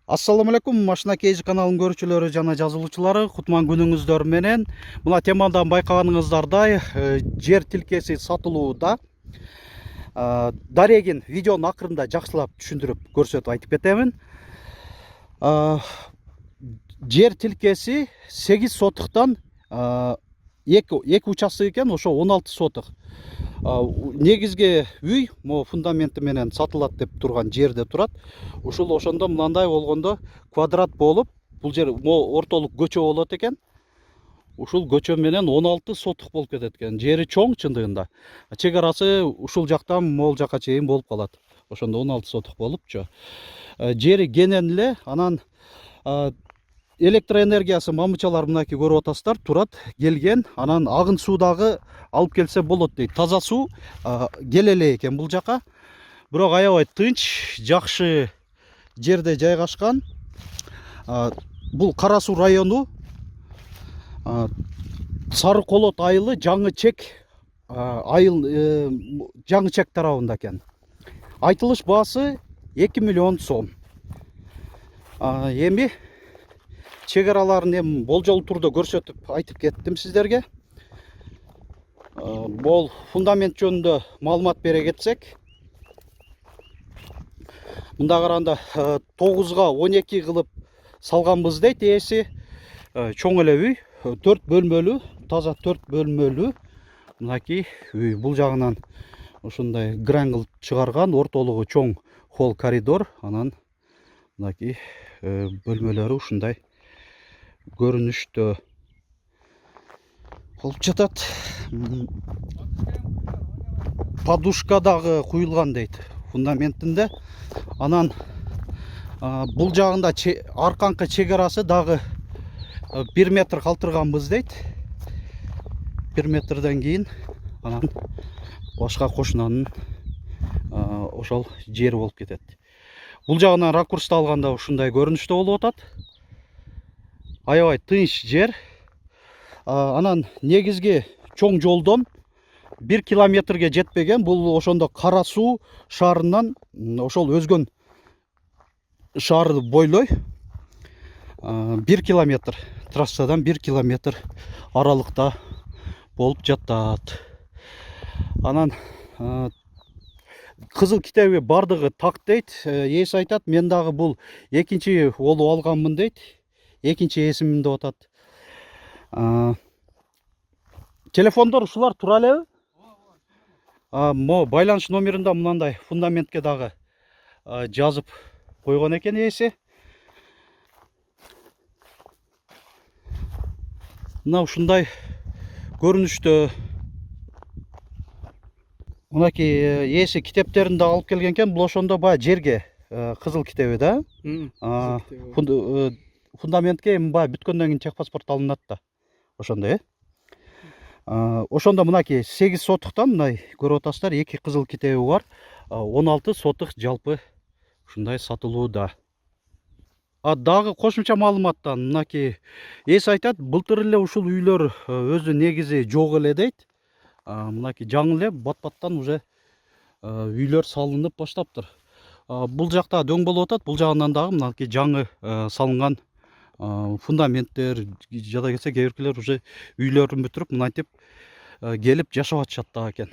Assalamu алейкум, Машина Кейжи каналының көрүүчүлөрү жана жазылуучулары, кутман күнүңүздөр менен. Мына темадан байкаганыңыздардай, жер тилкеси сатылууда. Дарегин видеонун акырында жакшылап түшүндүрүп көрсөтүп айтып кетемин. Жер тилкеси 8 сотуктан 2 участок экен, ошо 16 сотук. Негизги үй мо фундаменти менен сатылат деп турган жерде турат. Ошондо мындай болгондо квадрат болуп, бул жер мо ортолук көчө болот экен. Ушул көчө менен 16 сотук болуп кетет экен. Жери чоң чындыгында. Чек арасы ушул жактан могул жакка чейин болуп калат. Ошондо 16 сотук болупчу. Жери кенен эле, анан электроэнергиясы мамычалар мынакей көрүп атасыздар, турат, келген. Анан агын суу дагы алып келсе болот дейт. Таза суу келе эле экен бул жака. Бирок аябай тынч, жакшы жерде жайгашкан. Бул Кара Суу району, Сары Колот айылы, Жаңы Чек айыл, Жаңы Чек тарабында экен. Айтылыш баасы 2 миллион сом. Эми чек араларын болжол турда көрсөтүп айтып кеттим сиздерге. Бол фундамент жөнүндө маалымат бере кетсек, мында караганда 9га 12 кылып салганбыз дейт ээси. Чоң эле үй, 4 бөлмөлүү, таза 4 бөлмөлүү мынакей үй. Бул жагынан ушундай грань кылып чыгарган, ортолугу чоң холл коридор, анан мынакей бөлмөлөрү ушундай көрүнүштө болуп жатат. Подушка дагы куюлган дейт фундаментинде. Анан бул жагында арканкы чек арасы дагы 1 метр калтырганбыз дейт. 1 метрден кийин анан башка кошунанын ошол жери болуп кетет. Бул жагынан ракурста алганда ушундай көрүнүштө болуп атат. Аябай тынч жер. Анан негизги чоң жолдон 1 километрге жетпеген. Бул ошондо Кара Суу шаарынан ошол өзгөн шаарды бойлой 1 километр, трассадан 1 километр аралыкта болуп жатат. Анан кызыл китеби бардыгы так дейт. Ээси айтат, мен дагы бул экинчи болуп алганмын дейт. Экинчи ээсимин деп атат. Телефондор ушулар тура элеби? Мо байланыш номеринде мындай фундаментке дагы жазып койгон экен ээси. Мына ушундай көрүнүштө. Мынакей ээси китептерин да алып келген экен. Бул ошондо баягы жерге кызыл китеби да. Фундаментке баягы бүткөндөн кийин техпаспорт алынат да. Ошондой, ошондо мынакей 8 сотуктан мындай көрүп атасыздар, 2 кызыл китеби бар. 16 сотук жалпы ушундай сатылууда. Дагы кошумча маалыматтан мынакей ээси айтат, былтыр эле ушул үйлөр өзү негизи жок эле дейт. Мынакей жаңы эле бат-баттан уже үйлөр салынып баштаптыр. Бул жакта дөң болуп атат. Бул жагынан дагы мынакей жаңы салынган фундаменттер, жада келсе кээ биркилер уже үйлөрүн бүтүрүп мынантип келип жашап атышат да экен.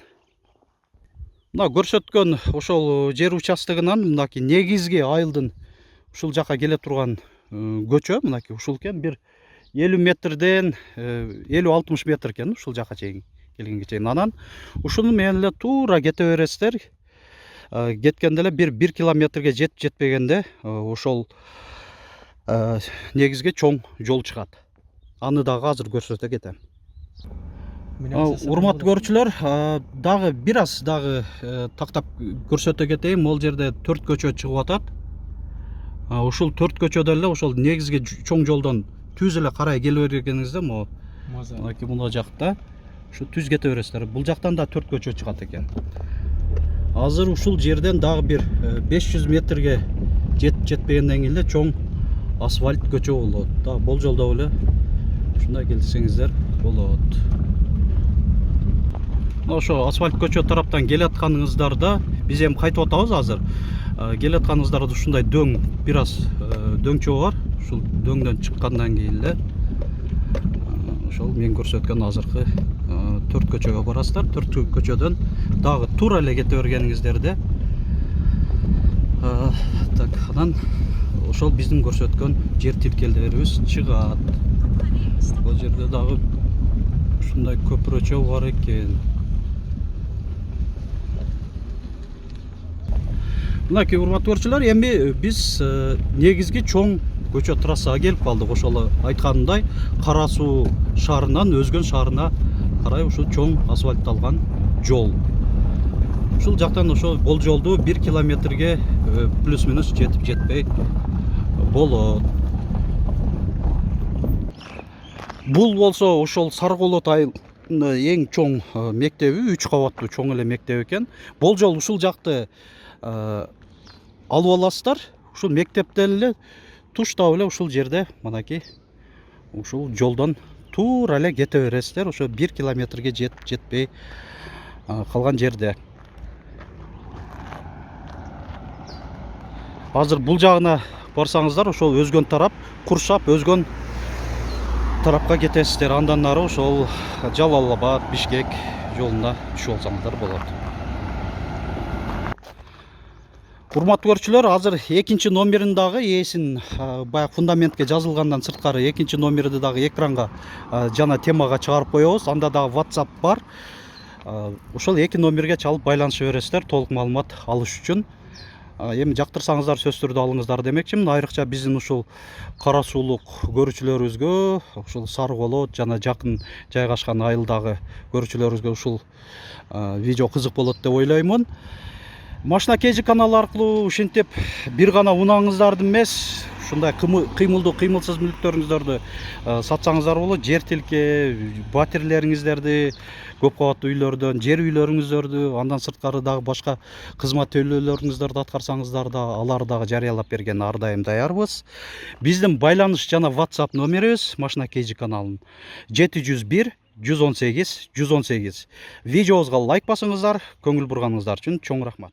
Мына көрсөткөн ошол жер участогунан мынакей негизги айылдын ушул жака келе турган көчө мынакей ушул экен. Бир 50 метрден 50-60 метр экен ушул жака чейин келгенге чейин. Анан ушуну менен эле туура кете бересиздер. Кеткенде эле 1 километрге жетпегенде ошол негизги чоң жол чыгат. Аны дагы азыр көрсөтө кетем. Урматтуу көрүүчүлөр, дагы бир аз дагы тактап көрсөтө кетейин. Могул жерде 4 көчө чыгып атат. Ушул 4 көчөдө эле ошол негизги чоң жолдон түз эле карай келе бергениңизде мынакей мына жакта ушу түз кете бересиздер. Бул жактан да 4 көчө чыгат экен. Азыр ушул жерден дагы бир 500 метрге жетпегенден кийин эле чоң асфальт көчө болот. Да болжолдоп эле ушундай келсеңиздер болот. Ошо асфальт көчө тараптан келатканыңыздарда биз эми кайтып атабыз азыр. келатканыңыздарда ушундай дөң бир аз дөңчө бар. Ушул дөңдөн чыккандан кийин эле ошол мен көрсөткөн азыркы 4 көчөгө барасыздар. 4 көчөдөн дагы туура эле кете бергениңиздерде так анан ошол биздин көрсөткөн жер тилкелерибиз чыгат. Бул жерде дагы ушундай көпүрөчө бар экен. Мынакей урматтуу көрүүчүлөр, эми биз негизги чоң көчө трассага келип калдык. Ошол айтканымдай Кара Суу шаарынан Өзгөн шаарына карай ушул чоң асфальтталган жол. Ушул жактан ошол болжолдуу 1 километрге плюс-минус жетип жетпей болот. Бул болсо ошол Сарыколот айылынын эң чоң мектеби, 3 кабаттуу чоң эле мектеп экен. Болжол ушул жакты алып аласыздар. Ушул мектептен эле туштап эле ушул жерде мынакей ушул жолдон туура эле кете бересиздер. Ошо 1 километрге жетпей калган жерде. Азыр бул жагына барсаңыздар, ошол Өзгөн тарап, Куршап, Өзгөн тарапка кетесиздер. Андан нары ошол Жалал-Абад, Бишкек жолуна түшүп алсаңыздар болот. Урматтуу көрүүчүлөр, азыр экинчи номерин дагы ээсин баягы фундаментке жазылгандан сырткары экинчи номерди дагы экранга жана темага чыгарып коебуз. Анда дагы WhatsApp бар. Ошол 2 номерге чалып байланыша бересиздер толук маалымат алыш үчүн. Эми жактырсаңыздар сөз түрдө алыңыздар демекчимин. Айрыкча биздин ушул Кара Суулук көрүүчүлөрүбүзгө, ушул Сарыколот жана жакын жайгашкан айылдагы көрүүчүлөрүбүзгө ушул видео кызык болот деп ойлоймун. Машина KG каналы аркылуу ушинтип бир гана унааңыздарды эмес, ушундай кыймылдуу, кыймылсыз мүлктөрүңүздөрдү сатсаңыздар болот. Жер тилке, батирлериңиздерди, көп кабаттуу үйлөрдөн, жер үйлөрүңүздөрдү, андан сырткары дагы башка кызмат төлөөлөрүңүздөрдү аткарсаңыздар да, аларды дагы жарыялап берген ар дайым даярбыз. Биздин байланыш жана WhatsApp номерибиз Машина KG каналынын 701 118 118. Видеобузга лайк басыңыздар, көңүл бурганыңыздар үчүн чоң рахмат.